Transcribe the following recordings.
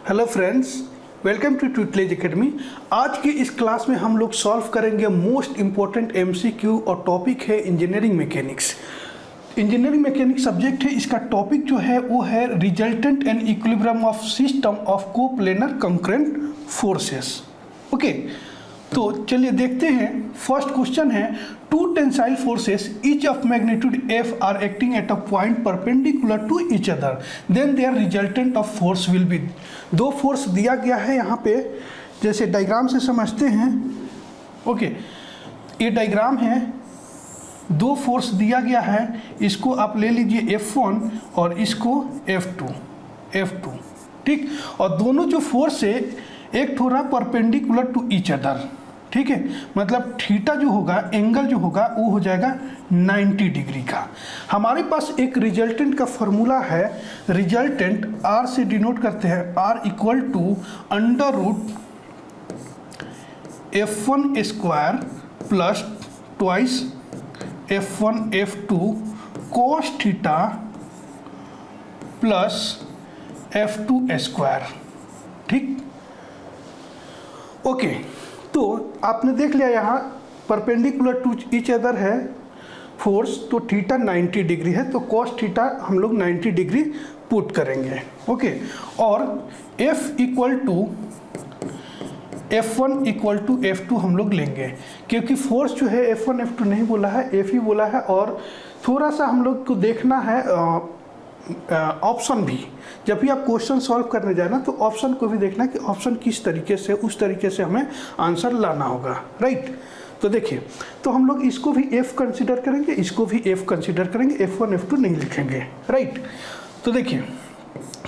Hello friends, welcome to tutelage academy. आज की इस क्लास में हम लोग सॉल्व करेंगे मोस्ट इम्पॉर्टेंट एमसीक्यू और टॉपिक है engineering mechanics. Engineering mechanics subject है, इसका टॉपिक जो है वो है resultant and equilibrium of system of coplanar concurrent forces. Okay, तो चलिए देखते हैं। फर्स्ट क्वेश्चन है, two tensile forces each of magnitude F R acting at a point perpendicular to each other, then their resultant of force will be. दो force दिया गया है यहाँ पे, जैसे डायग्राम से समझते हैं। ओके, ये डायग्राम है, दो फोर्स दिया गया है, इसको आप ले लीजिए F1 और इसको F2, ठीक। और दोनों जो फोर्स है एक थोड़ा परपेंडिकुलर टू ईच अदर, ठीक है। मतलब थीटा जो होगा, एंगल जो होगा वो हो जाएगा 90 डिग्री का। हमारे पास एक रिजल्टेंट का फॉर्मूला है, रिजल्टेंट R से डिनोट करते हैं, R equal to under root F1 square plus twice F1 F2 cos theta plus F2 square, ठीक। ओके, तो आपने देख लिया यहाँ परपेंडिकुलर टू ईच अदर है फोर्स, तो थीटा 90 डिग्री है, तो cos थीटा हम लोग 90 डिग्री पुट करेंगे। ओके, और F equal to F1 equal to F2 हम लोग लेंगे, क्योंकि फोर्स जो है F1 F2 नहीं बोला है, F ही बोला है। और थोड़ा सा हम लोग को देखना है ऑप्शन भी, जब भी आप क्वेश्चन सॉल्व करने जाए ना, तो ऑप्शन को भी देखना कि ऑप्शन किस तरीके से, उस तरीके से हमें आंसर लाना होगा, राइट। तो देखिए, तो हम लोग इसको भी F कंसिडर करेंगे, इसको भी F कंसिडर करेंगे, F1 F2 नहीं लिखेंगे, राइट। तो देखिए,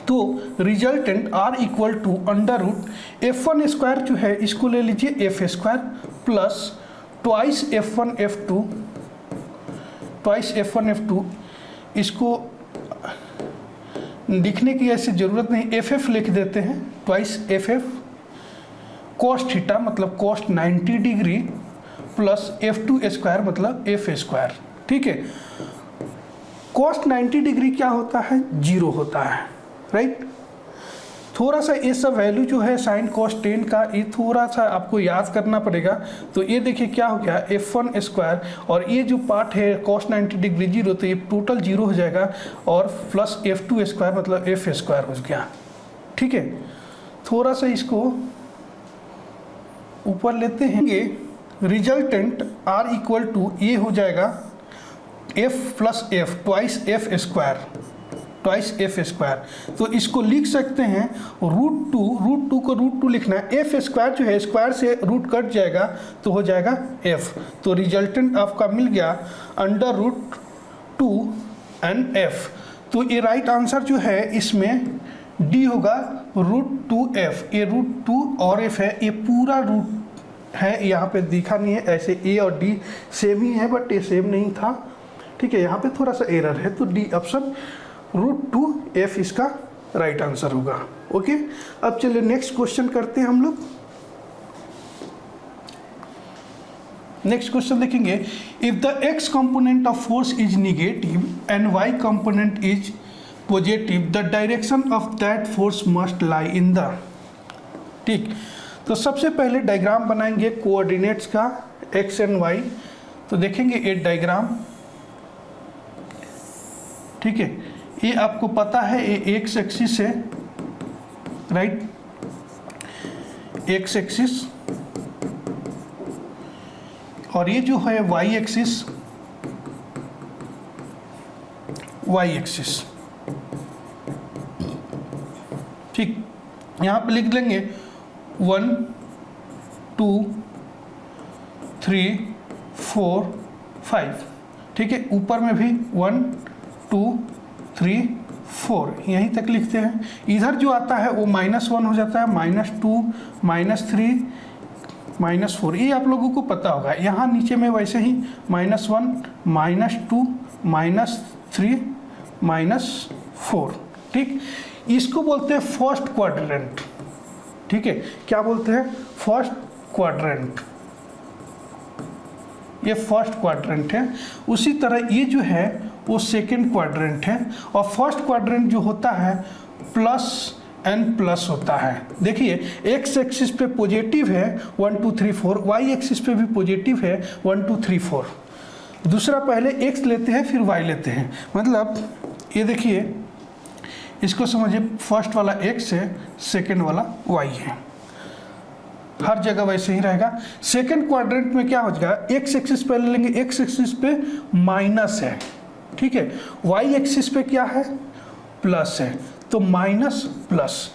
तो resultant R equal to under root F1 square जो है इसको ले लीजिए F square plus twice F1 F2, इसको लिखने की ऐसी ज़रूरत नहीं, FF लिख देते हैं, ट्वाइस FF cos थीटा मतलब cos 90 degree plus F2 square मतलब F स्क्वायर, ठीक है। cos 90 डिग्री क्या होता है? 0 होता है, राइट। थोड़ा सा ये सब वैल्यू जो है साइन cos 10 का, ये थोड़ा सा आपको याद करना पड़ेगा। तो ये देखिए क्या हो गया, F1 स्क्वायर और ये जो पार्ट है cos 90 डिग्री 0, तो ये टोटल 0 हो जाएगा, और प्लस F2 स्क्वायर मतलब F स्क्वायर हो गया, ठीक है। थोड़ा सा इसको ऊपर लेते हैं, रिजल्टेंट R इक्वल टू ये हो जाएगा F plus F twice F square. तो इसको लिख सकते हैं रूट टू को रूट 2 लिखना है। F स्क्वायर जो है, स्क्वायर से रूट कट जाएगा तो हो जाएगा F। तो रिजल्टेंट आपका मिल गया अंडर रूट 2 एंड F। तो ये राइट आंसर जो है इसमें D होगा रूट 2F। ये रूट 2 और F है, ये पूरा रूट है, यहाँ पे दिखा नहीं है, ऐसे A और D सेम ही है, बट ये सेम नहीं था, ठीक है। यहाँ पे थोड़ा सा एरर है, तो D ऑप्शन रूट 2F इसका राइट आंसर होगा। ओके, अब चलिए नेक्स्ट क्वेश्चन करते हैं हम लोग। नेक्स्ट क्वेश्चन देखेंगे, if the x component of force is negative and y component is positive, the direction of that force must lie in the, ठीक। तो सबसे पहले डायग्राम बनाएंगे कोऑर्डिनेट्स का, x एंड y। तो देखेंगे ये डायग्राम, ठीक है। ये आपको पता है, ये एक्स एक्सिस है, राइट, एक्स एक्सिस, और ये जो है वाई एक्सिस, ठीक। यहाँ पे लिख लेंगे 1 2 3 4 5, ठीक है। ऊपर में भी 1 2 3 4 यहीं तक लिखते हैं। इधर जो आता है वो -1 हो जाता है, -2 -3 -4, ये आप लोगों को पता होगा। यहाँ नीचे में वैसे ही -1 -2 -3 -4, ठीक। इसको बोलते हैं फर्स्ट क्वाड्रेंट, ठीक है। क्या बोलते हैं? फर्स्ट क्वाड्रेंट, ये फर्स्ट क्वाड्रेंट है। उसी तरह ये जो है वो सेकेंड क्वाड्रेंट है, और फर्स्ट क्वाड्रेंट जो होता है प्लस n प्लस होता है। देखिए x एक्सिस पे पॉजिटिव है 1 2 3 4, y एक्सिस पे भी पॉजिटिव है 1 2 3 4। दूसरा पहले x लेते हैं फिर y लेते हैं, मतलब ये देखिए इसको समझिए, फर्स्ट वाला x है, सेकंड वाला y है, हर जगह वैसे ही रहेगा। सेकंड क्वाड्रेंट में क्या हो जाएगा, x एक्सिस पहले लेंगे, x एक्सिस पे माइनस है, ठीक है, y एक्सिस पे क्या है, प्लस है, तो माइनस प्लस।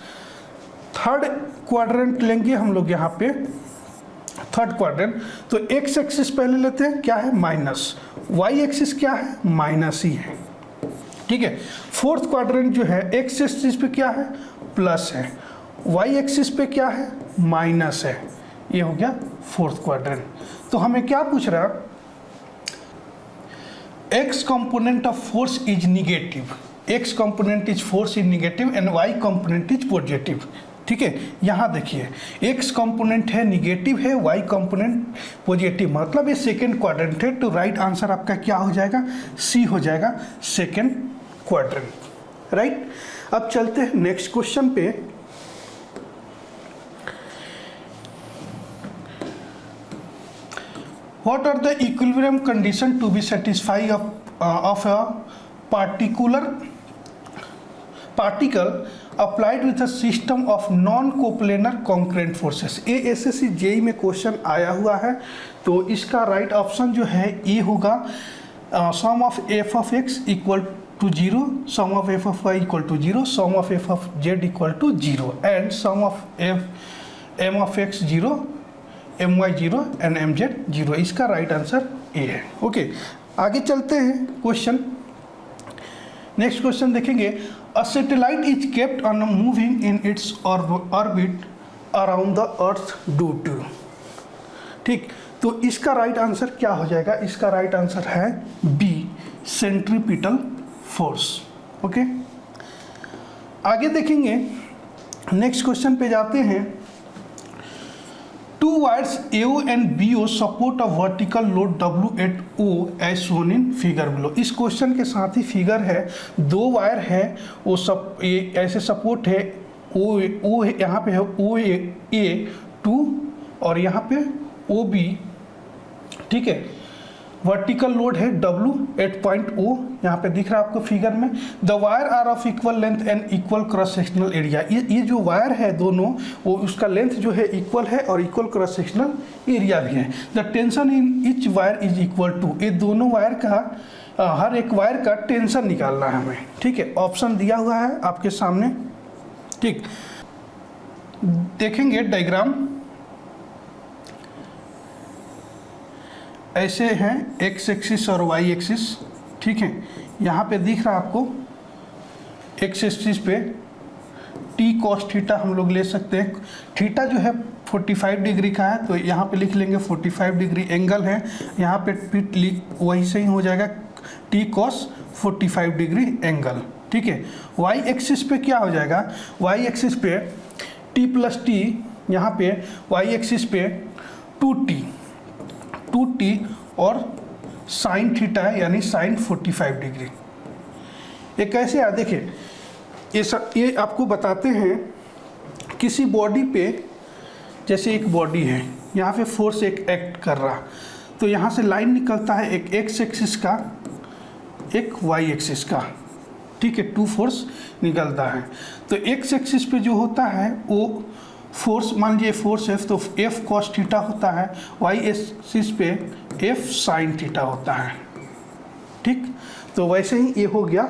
थर्ड क्वाड्रेंट लेंगे हम लोग यहाँ पे, थर्ड क्वाड्रेंट, तो x एक्सिस पहले लेते हैं, क्या है, माइनस, y एक्सिस क्या है, माइनस ही है, ठीक है। फोर्थ क्वाड्रेंट जो है x एक्सिस पे क्या है, प्लस है, y एक्सिस पे क्या है, माइनस है, ये हो गया फोर्थ क्वाड्रेंट। तो हमें क्या पूछ रहा है, x component of force is negative, x component is force is negative and y component is positive, ठीक है। यहाँ देखिए x कंपोनेंट है निगेटिव है, y कंपोनेंट पॉजिटिव, मतलब ये सेकेंड क्वाड्रेंट है, तो राइट आंसर आपका क्या हो जाएगा, सी हो जाएगा, सेकेंड क्वाड्रेंट, राइट। अब चलते हैं नेक्स्ट क्वेश्चन पे। What are the equilibrium condition to be satisfied of a particle applied with a system of non-coplanar concurrent forces? ये एसएससी जेई में क्वेश्चन आया हुआ है, तो इसका राइट ऑप्शन जो है ये होगा, sum of F of X equal to 0, sum of F of Y equal to 0, sum of F of Z equal to 0 and sum of M of X 0, M Y 0 and M Z 0। इसका right answer A है। Okay, आगे चलते हैं question. Next question देखेंगे, a satellite is kept on moving in its orbit around the earth due to, ठीक, तो इसका right answer क्या हो जाएगा, इसका राइट आंसर है बी, सेंट्रीपिटल फोर्स। ओके, आगे देखेंगे, नेक्स्ट क्वेश्चन पे जाते हैं। Two wires AO and BO support a vertical load W at O as shown in figure below। इस क्वेश्चन के साथ ही फिगर है, दो वायर है, वो सब ये ऐसे सपोर्ट है, O यहाँ पे है OA2 और यहाँ पे OB, ठीक है, वर्टिकल लोड है W एट पॉइंट O, यहाँ पे दिख रहा है आपको फिगर में। The wire are of equal length and equal cross sectional area, ये जो वायर है दोनों, वो उसका लेंथ जो है इक्वल है और इक्वल क्रॉस सेक्शनल एरिया भी है। The tension in each wire is equal to, ये दोनों वायर का हर एक वायर का टेंशन निकालना है हमें, ठीक है। ऑप्शन दिया हुआ है आपके सामने, ठीक, देखेंगे डायग्राम ऐसे हैं, एक्स एक्सिस और वाई एक्सिस, ठीक है। यहाँ पे दिख रहा है आपको एक्स एक्सिस पे टी कॉस थीटा हम लोग ले सकते हैं, थीटा जो है 45 डिग्री का है, तो यहाँ पे लिख लेंगे 45 डिग्री एंगल है, यहाँ पे वही से ही हो जाएगा टी कॉस 45 डिग्री एंगल, ठीक है। वाई एक्सिस पे क्या हो जाएगा, वाई एक्सिस पे टी प्लस टी, यहाँ पे वाई एक्सिस पे 2t और साइन थीटा है, यानी साइन 45 डिग्री। ये कैसे है, देखिए ये आपको बताते हैं, किसी बॉडी पे, जैसे एक बॉडी है, यहाँ पे फोर्स एक एक्ट कर रहा, तो यहाँ से लाइन निकलता है, एक एक्स एक्सिस का, एक वाई एक्सिस का, ठीक है, टू फोर्स निकलता है। तो एक्स एक्सिस पे जो होता है वो फोर्स, मान लीजिए फोर्स एफ, तो एफ कॉस थीटा होता है, वाई एक्सिस पे एफ साइन थीटा होता है, ठीक। तो वैसे ही ये हो गया,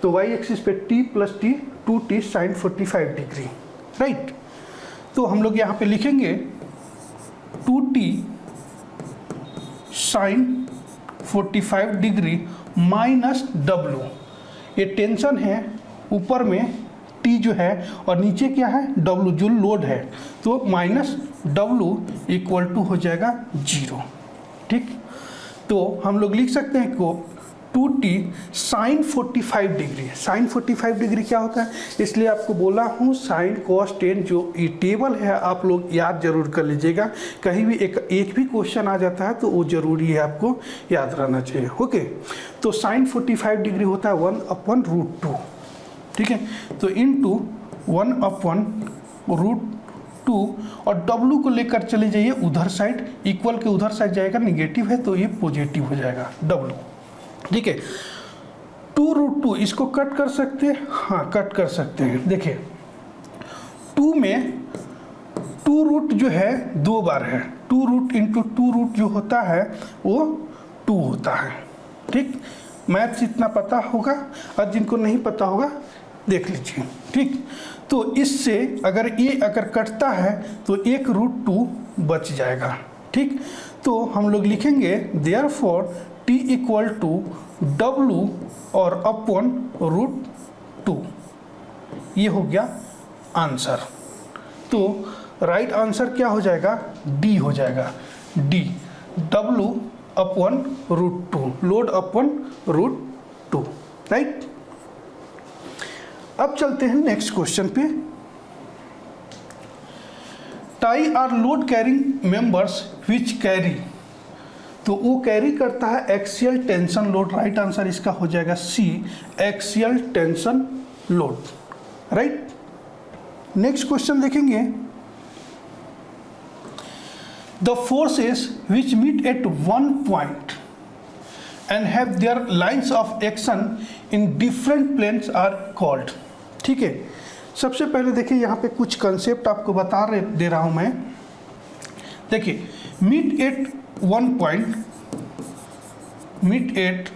तो वाई एक्सिस पे T plus T 2t sine 45 degree, right. तो हम लोग यहाँ पे लिखेंगे 2t sine 45 degree minus W, ये टेंशन है ऊपर में T जो है, और नीचे क्या है W जो लोड है, तो माइनस W इक्वल टू हो जाएगा 0, ठीक। तो हम लोग लिख सकते हैं को 2t sine 45 degree, sign 45 degree क्या होता है, इसलिए आपको बोला हूँ साइन कॉस टेन जो ये टेबल है आप लोग याद जरूर कर लीजिएगा, कहीं भी एक भी क्वेश्चन आ जाता है तो वो जरूरी है, आपको याद रहना चाहिए। ओके, तो साइन 45 डिग्री होता है 1/√2, ठीक है। तो इनटू 1/√2 और W को लेकर चले जाइए उधर साइड, इक्वल के उधर साइड जाएगा, निगेटिव है तो ये पॉजिटिव हो जाएगा W। ठीक है, 2√2 इसको कट कर सकते हैं, हाँ कट कर सकते हैं। देखिए 2 में 2 रूट जो है 2 बार है, 2 रूट इंटू 2 रूट जो होता है वो 2 होता है। ठीक, मैथ्स इतना पता होगा और जिनको नहीं पता होगा देख लीजिए। ठीक, तो इससे अगर ये अगर कटता है तो 1√2 बच जाएगा। ठीक, तो हम लोग लिखेंगे therefore t equal to W और अपॉन √2, ये हो गया आंसर। तो राइट आंसर क्या हो जाएगा, D हो जाएगा, D W upon √2, load upon √2, right. अब चलते हैं नेक्स्ट क्वेश्चन पे। Tie are load carrying members which carry, तो वो कैरी करता है axial tension load. Right answer इसका हो जाएगा C, axial tension load, right. Next question देखेंगे, the forces which meet at one point and have their lines of action in different planes are called. ठीक है, सबसे पहले देखिए यहाँ पे कुछ कंसेप्ट आपको दे रहा हूँ मैं। देखिए meet at one point, meet at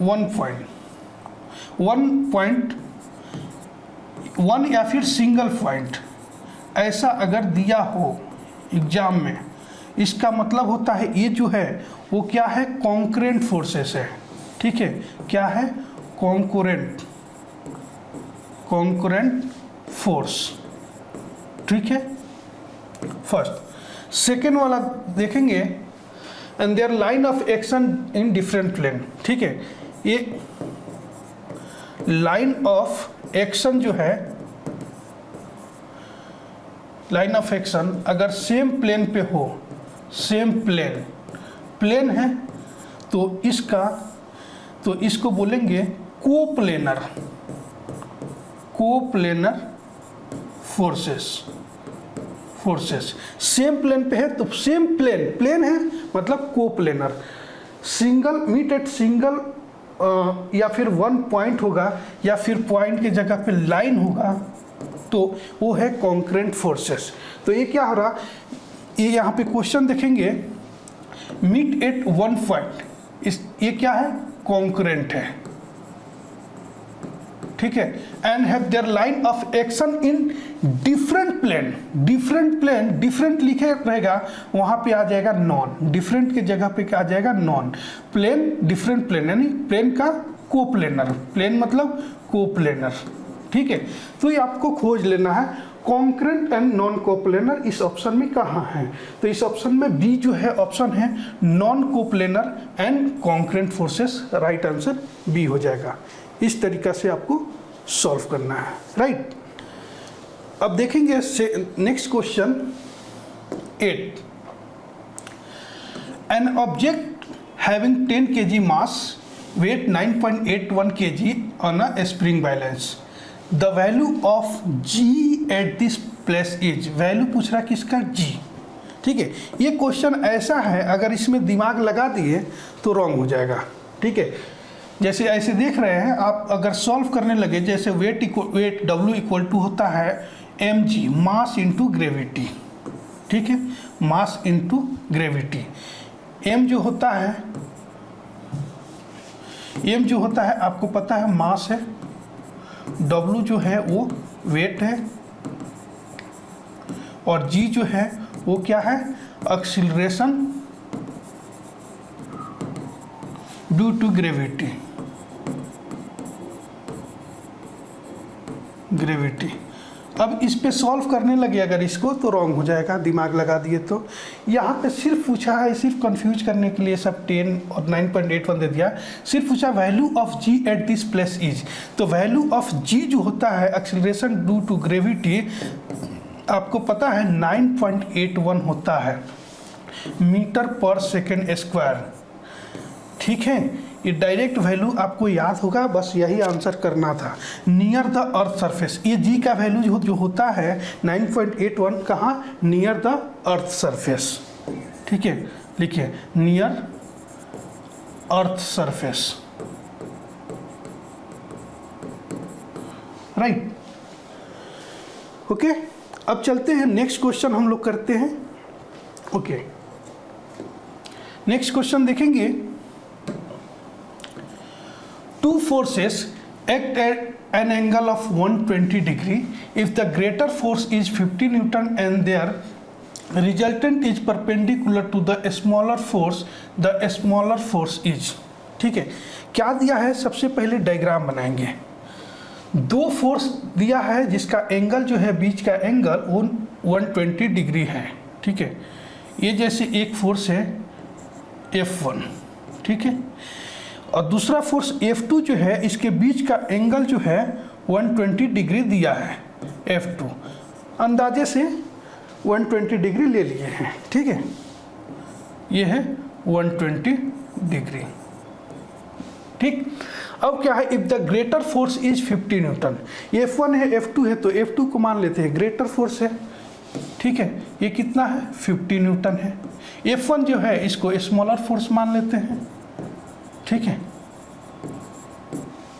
one point one या फिर सिंगल पॉइंट, ऐसा अगर दिया हो एग्जाम में, इसका मतलब होता है ये जो है वो क्या है, कॉन्करेंट फोर्सेस है। ठीक है, क्या है, कॉन्करेंट फोर्स। ठीक है, फर्स्ट। सेकेंड वाला देखेंगे, and their line of action in different plane. ठीक है, ये लाइन ऑफ एक्शन जो है, लाइन ऑफ एक्शन अगर सेम प्लेन पे हो, सेम प्लेन है तो इसको बोलेंगे कोप्लेनर फोर्सेस। सेम प्लेन पे है तो सेम प्लेन है मतलब coplanar. Single meet at single या फिर वन पॉइंट होगा या फिर पॉइंट की जगह पे लाइन होगा तो वो है कॉन्करेंट फोर्सेस। तो ये क्या हो रहा, ये यहाँ पे क्वेश्चन देखेंगे, मीट एट वन पॉइंट, ये क्या है, कॉन्करेंट है। ठीक है, and have their line of action in different plane. Different लिखे रहेगा, वहां पे आ जाएगा नॉन, डिफरेंट के जगह पे क्या आ जाएगा, नॉन। प्लेन डिफरेंट प्लेन, यानी प्लेन का कोप्लेनर, प्लेन मतलब कोप्लेनर। ठीक है, तो ये आपको खोज लेना है कॉन्करेंट एंड नॉन कोप्लेनर इस ऑप्शन में कहाँ है। तो इस ऑप्शन में बी जो है ऑप्शन है non coplanar and concurrent forces, right answer B हो जाएगा। इस तरीका से आपको सॉल्व करना है, राइट। अब देखेंगे next question 8। An object having 10 kg mass, weight 9.81 kg on a spring balance, the value of G at this place is. Value पूछ रहा है किसका, G। ठीक है, ये क्वेश्चन ऐसा है अगर इसमें दिमाग लगा दिए तो रॉन्ग हो जाएगा। ठीक है, जैसे ऐसे देख रहे हैं आप, अगर सॉल्व करने लगे, जैसे वेट W इक्वल टू होता है mg, मास इंटू ग्रेविटी। ठीक है, मास इंटू ग्रेविटी। m जो होता है आपको पता है मास है, W जो है वो वेट है, और G जो है वो क्या है, एक्सीलरेशन ड्यू टू ग्रेविटी। अब इस पे सॉल्व करने लगे अगर इसको तो रॉन्ग हो जाएगा, दिमाग लगा दिए तो। यहाँ पे सिर्फ पूछा है, सिर्फ कंफ्यूज करने के लिए सब 10 और 9.81 दे दिया। सिर्फ पूछा value of G at this place is, तो वैल्यू ऑफ G जो होता है एक्सीलरेशन ड्यू टू ग्रेविटी, आपको पता है 9.81 होता है मीटर पर सेकेंड स्क्वायर। ठीक है, ये डायरेक्ट वैल्यू आपको याद होगा, बस यही आंसर करना था। नियर द अर्थ सरफेस, ये जी का वैल्यू जो होता है 9.81, कहाँ? Near the earth surface. ठीक है, लिखिए near earth surface, right. Okay, अब चलते हैं नेक्स्ट क्वेश्चन हम लोग करते हैं। ओके, नेक्स्ट क्वेश्चन देखेंगे। Two forces act at an angle of 120 degree if the greater force is 50 newton and their resultant is perpendicular to the smaller force is. ठीक है, क्या दिया है? सबसे पहले डायग्राम बनाएंगे। दो फोर्स दिया है जिसका एंगल जो है, बीच का एंगल वो 120 डिग्री है। ठीक है, ये जैसे एक फोर्स है F1, ठीक है, और दूसरा फोर्स F2 जो है, इसके बीच का एंगल जो है 120 डिग्री दिया है F2, अंदाजे से 120 डिग्री ले लिए हैं। ठीक है, ये है 120 डिग्री। ठीक, अब क्या है? If the greater force is 50 Newton, ये F1 है, F2 है, तो F2 को मान लेते हैं ग्रेटर फोर्स है। ठीक है, ये कितना है? 50 न्यूटन है। F1 जो है इसको स्मॉलर फोर्स मान लेते हैं। ठीक है,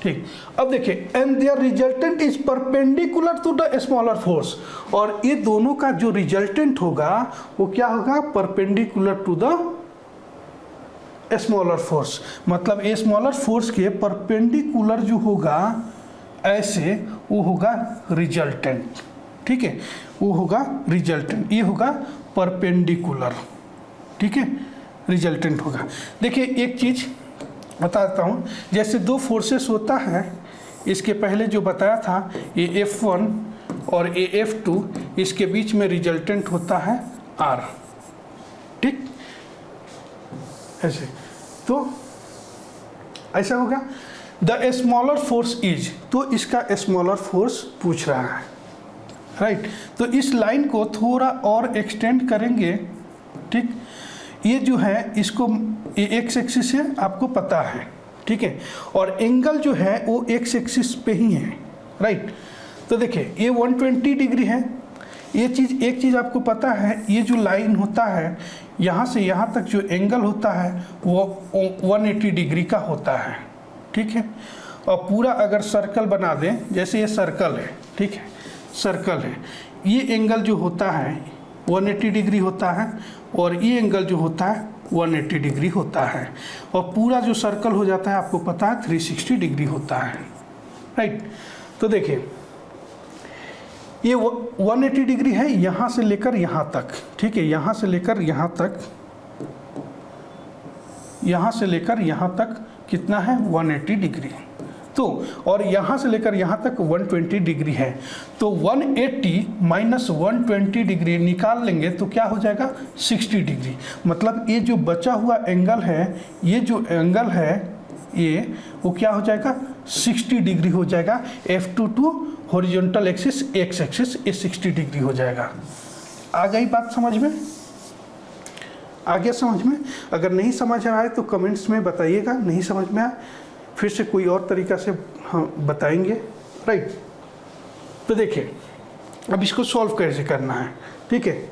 ठीक। अब देखिए, and their resultant is perpendicular to the smaller force, और ये दोनों का जो रिजल्टेंट होगा वो क्या होगा? Perpendicular to the smaller force. मतलब ये स्मॉलर फोर्स के परपेंडिकुलर जो होगा ऐसे, वो होगा रिजल्टेंट। ठीक है, वो होगा रिजल्टेंट, ये होगा परपेंडिकुलर। ठीक है, रिजल्टेंट होगा। देखिए, एक चीज़ बताता हूँ, जैसे दो फोर्सेस होता है, इसके पहले जो बताया था, ये F1 और ये F2, इसके बीच में रिजल्टेंट होता है R। ठीक, ऐसे, तो ऐसा होगा। द स्मॉलर फोर्स इज, तो इसका स्मॉलर फोर्स पूछ रहा है, राइट। तो इस लाइन को थोड़ा और एक्सटेंड करेंगे। ठीक, ये जो है इसको एक्स एक्सिस है, आपको पता है। ठीक है, और एंगल जो है वो एक्स एक्सिस पे ही है, राइट। तो देखिए, ये 120 डिग्री है। ये चीज़, एक चीज़ आपको पता है, ये जो लाइन होता है यहाँ से यहाँ तक जो एंगल होता है वो 180 डिग्री का होता है। ठीक है, और पूरा अगर सर्कल बना दें, जैसे ये सर्कल है, ठीक है, सर्कल है, ये एंगल जो होता है 180 डिग्री होता है, और ये एंगल जो होता है 180 डिग्री होता है, और पूरा जो सर्कल हो जाता है आपको पता है 360 डिग्री होता है, राइट। तो देखिए, ये 180 डिग्री है यहाँ से लेकर यहाँ तक। ठीक है, यहाँ से लेकर यहाँ तक, यहाँ से लेकर यहाँ तक कितना है? 180 डिग्री। तो और यहाँ से लेकर यहाँ तक 120 डिग्री है, तो 180 माइनस 120 डिग्री निकाल लेंगे तो क्या हो जाएगा? 60 डिग्री। मतलब ये जो बचा हुआ एंगल है, ये जो एंगल है ये, वो क्या हो जाएगा? 60 डिग्री हो जाएगा। F2 to horizontal axis, X axis, ये 60 डिग्री हो जाएगा। आ गई बात समझ में? आ गया समझ में? अगर नहीं समझ आए तो कमेंट्स में बताइएगा, नहीं समझ में आए फिर से कोई और तरीका से हम बताएंगे, राइट। तो देखिए, अब इसको सॉल्व कैसे करना है। ठीक है,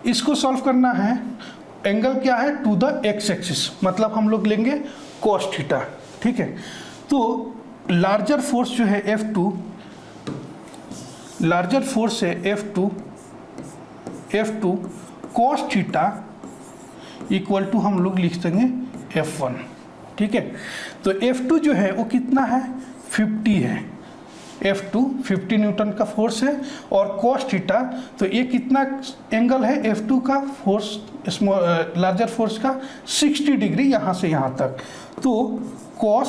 इसको सॉल्व करना है, एंगल क्या है? टू द एक्स एक्सिस, मतलब हम लोग लेंगे cos थीटा। ठीक है, तो लार्जर फोर्स जो है F2, लार्जर फोर्स है F2 cos theta equal to हम लोग लिख देंगे F1। ठीक है, तो F2 जो है वो कितना है? 50 है। F2 50 न्यूटन का फोर्स है, और cos थीटा, तो ये कितना एंगल है F2 का? फोर्स लार्जर फोर्स का 60 डिग्री यहाँ से यहाँ तक, तो cos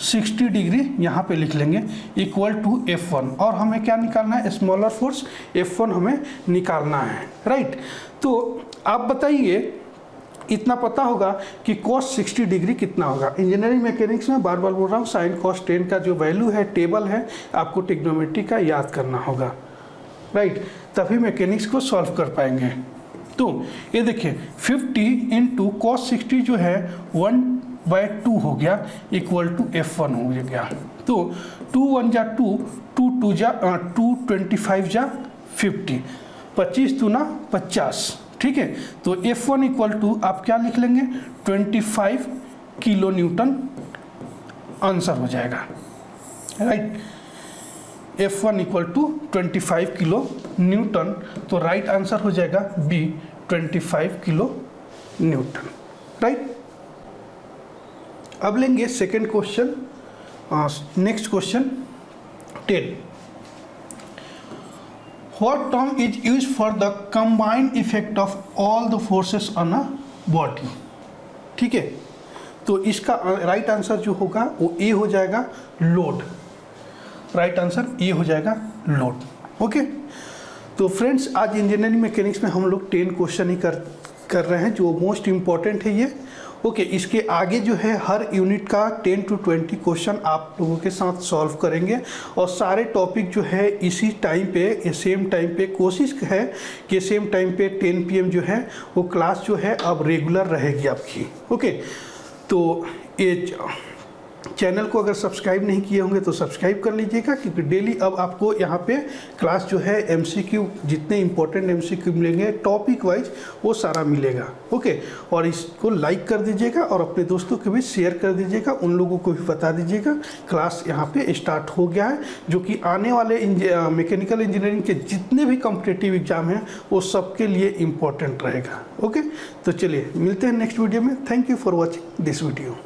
60 डिग्री यहाँ पे लिख लेंगे इक्वल टू F1। और हमें क्या निकालना है? स्मॉलर फोर्स F1 हमें निकालना है, राइट। तो आप बताइए, इतना पता होगा कि cos 60 डिग्री कितना होगा। इंजीनियरिंग मैकेनिक्स में बार बार बोल रहा हूँ, sin cos tan का जो वैल्यू है, टेबल है, आपको ट्रिग्नोमेट्री का याद करना होगा, राइट, तभी मैकेनिक्स को सॉल्व कर पाएंगे। तो ये देखिए 50 इंटू कॉस 60 जो है 1/2 हो गया इक्वल टू F1 हो गया। तो 2 1 जा 2, 2 2 जा 2 25 जा 50, 25 दूना 50, ठीक है। तो F1 इक्वल टू आप क्या लिख लेंगे 25 किलो न्यूटन आंसर हो जाएगा, right. F1 equal to 25 kilo newton, तो राइट आंसर हो जाएगा B 25 किलो न्यूटन, राइट। अब लेंगे second question, next question 10। What term is used for the combined effect of all the forces on a body? ठीक है, तो इसका right answer जो होगा वो ए हो जाएगा लोड, राइट आंसर ए हो जाएगा लोड, ओके। तो फ्रेंड्स आज इंजीनियरिंग मैकेनिक्स में हम लोग 10 क्वेश्चन ही कर रहे हैं जो मोस्ट इम्पॉर्टेंट है ये, ओके। इसके आगे जो है हर यूनिट का 10 to 20 क्वेश्चन आप लोगों के साथ सॉल्व करेंगे और सारे टॉपिक जो है इसी टाइम पे सेम टाइम पे, कोशिश है कि सेम टाइम पे 10 PM जो है वो क्लास जो है अब रेगुलर रहेगी आपकी, ओके। तो ये चैनल को अगर सब्सक्राइब नहीं किए होंगे तो सब्सक्राइब कर लीजिएगा, क्योंकि डेली अब आपको यहाँ पे क्लास जो है MCQ जितने इंपॉर्टेंट MCQ मिलेंगे टॉपिक वाइज वो सारा मिलेगा, ओके। और इसको लाइक कर दीजिएगा और अपने दोस्तों को भी शेयर कर दीजिएगा, उन लोगों को भी बता दीजिएगा क्लास यहाँ पे स्टार्ट हो गया है, जो कि आने वाले मैकेनिकल इंजीनियरिंग के जितने भी कॉम्पिटिटिव एग्जाम हैं वो सबके लिए इम्पोर्टेंट रहेगा, ओके। तो चलिए मिलते हैं नेक्स्ट वीडियो में। Thank you for watching this video.